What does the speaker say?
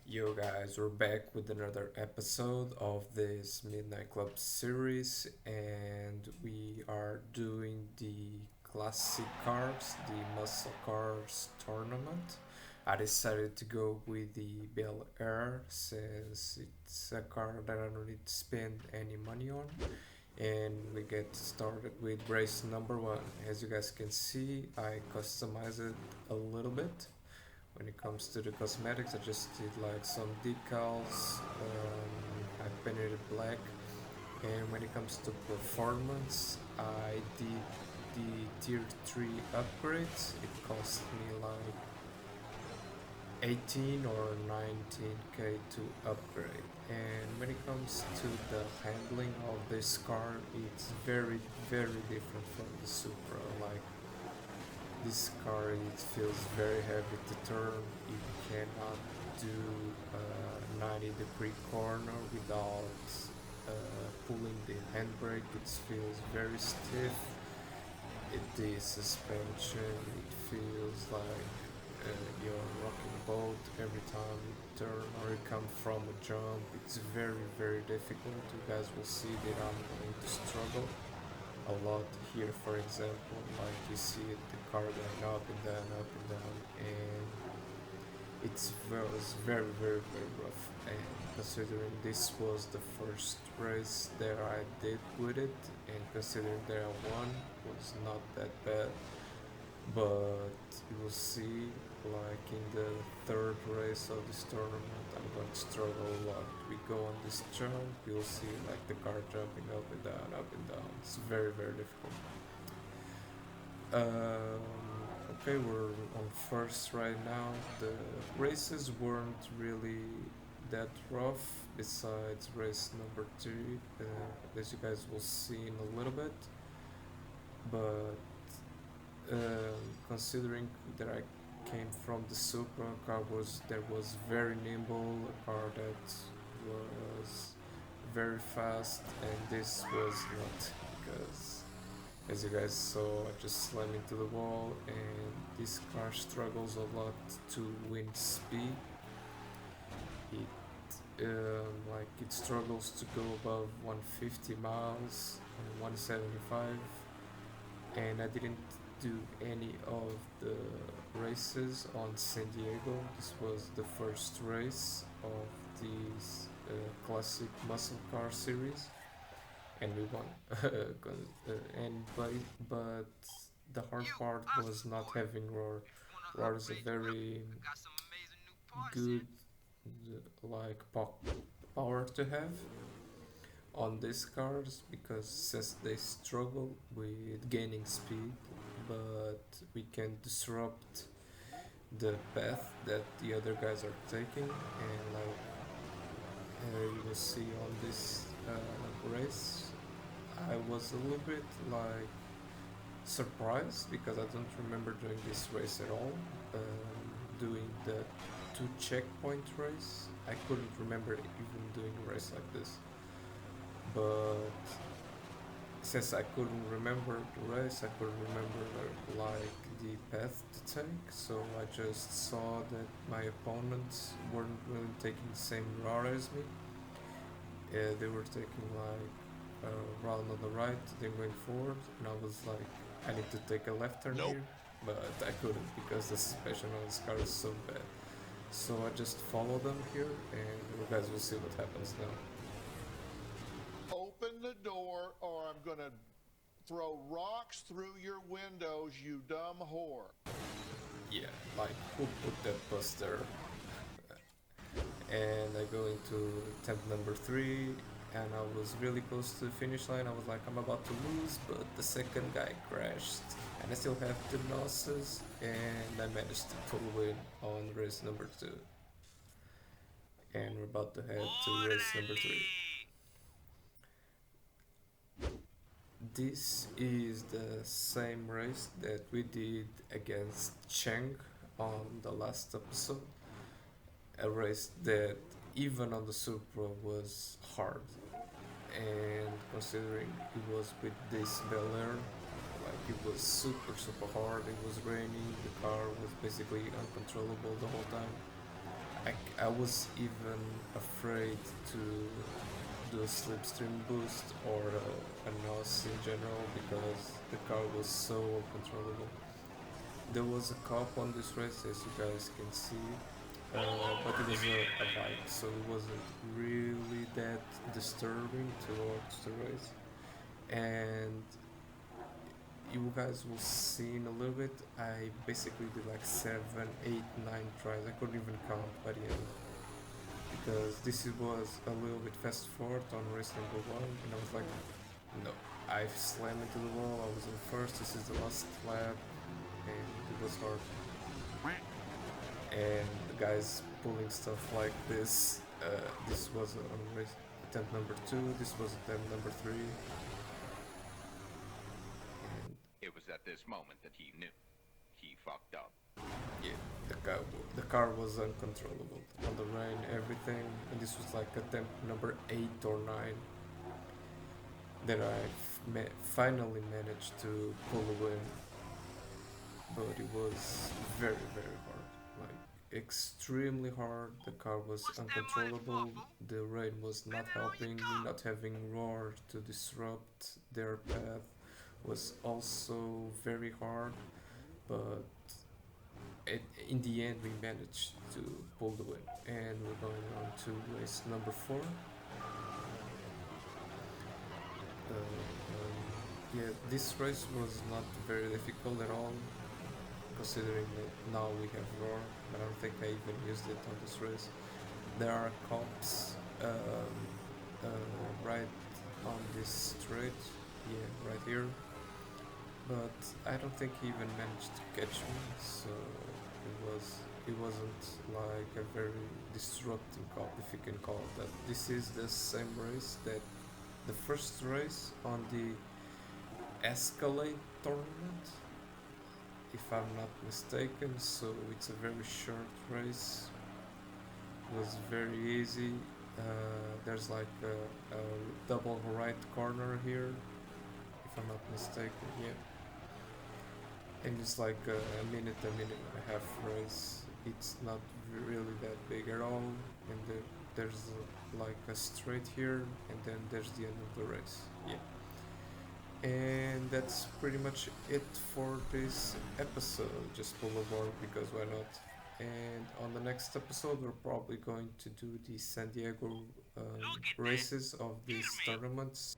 Yo guys, we're back with another episode of this Midnight Club series, and we are doing the classic cars, the muscle cars tournament. I decided to go with the Bel Air since it's a car that I don't need to spend any money on. And we get started with race number one. As you guys can see, I customized it a little bit. When it comes to the cosmetics, I just did like some decals. I painted it black. And when it comes to performance, I did the tier 3 upgrades. It cost me like 18 or 19k to upgrade. And when it comes to the handling of this car, it's very different from the Supra. Like, this car, it feels very heavy to turn. You cannot do a 90-degree corner without pulling the handbrake. It feels very stiff. The suspension, it feels like you're rocking a boat every time you turn or you come from a jump. It's very difficult. You guys will see that I'm going to struggle a lot here. For example, like you see it, the car going up and down, and was very rough. And considering this was the first race that I did with it, and considering that I won, was not that bad. But you will see, like in the third race of this tournament, I'm going to struggle a lot. We go on this jump, you'll see like the car jumping up and down, up and down. It's very difficult. Um, okay, we're on first right now. The races weren't really that rough, besides race number 3, as you guys will see in a little bit. But considering that I came from the Supra, car was very nimble, a car that was very fast, and this was not, because as you guys saw, I just slammed into the wall, and this car struggles a lot to win speed. It struggles to go above 150 miles and 175, and I didn't do any of the races on San Diego. This was the first race of this classic muscle car series, and we won. But the hard part was not having roar. Roar is a very good like power to have on these cars, because since they struggle with gaining speed, but we can disrupt the path that the other guys are taking. And like you will see on this race, I was a little bit like surprised, because I don't remember doing this race at all. Doing the 2 checkpoint race, I couldn't remember even doing a race like this. But since I couldn't remember the race, I couldn't remember like the path to take, so I just saw that my opponents weren't really taking the same route as me. They were taking like a route on the right, then going forward, and I was like, I need to take a left turn here, but I couldn't because the suspension on this car is so bad. So I just follow them here, and you guys will see what happens now. Open the door or I'm gonna throw rocks through your windows, you dumb whore. Yeah, like who put that bus there? And I go into attempt number 3, and I was really close to the finish line. I was like, I'm about to lose, but the second guy crashed, and I still have the losses, and I managed to pull a win on race number 2. And we're about to head to race number 3. This is the same race that we did against Cheng on the last episode. A race that even on the Supra was hard. And considering it was with this Bel Air, like it was super hard. It was raining. The car was basically uncontrollable the whole time. I was even afraid to do a slipstream boost or a NOS in general because the car was so uncontrollable. There was a cop on this race, as you guys can see, but it was a bike, so it wasn't really that disturbing to watch the race. And you guys will see in a little bit, I basically did like 7, 8, 9 tries. I couldn't even count by the end because this was a little bit fast forward on race number 1, and I was like, no. I slammed into the wall. I was in first. This is the last lap, and it was hard. And the guys pulling stuff like this. This was on race attempt number 2. This was attempt number 3. And It was at this moment that he knew. He fucked up. yeah, the car was uncontrollable on the rain, everything. And this was like attempt number 8 or 9 that I finally managed to pull a win. But it was very, very hard. Like, extremely hard. The car was uncontrollable. The rain was not helping me. Not having roar to disrupt their path was also very hard. But in the end, we managed to pull the win. And we're going on to race number 4. Yeah, this race was not very difficult at all, considering that now we have roar, but I don't think I even used it on this race. There are cops right on this straight, yeah, right here, but I don't think he even managed to catch me, so it wasn't like a very disrupting cop, if you can call it that. This is the same race that the first race on the Escalade tournament, if I'm not mistaken, so it's a very short race. It was very easy. There's like a double right corner here, if I'm not mistaken, yeah. And it's like a minute and a half race. It's not really that big at all, and there's like a straight here, and then there's the end of the race, yeah. And that's pretty much it for this episode. Just pull aboard because why not? And on the next episode, we're probably going to do the San Diego races of these tournaments.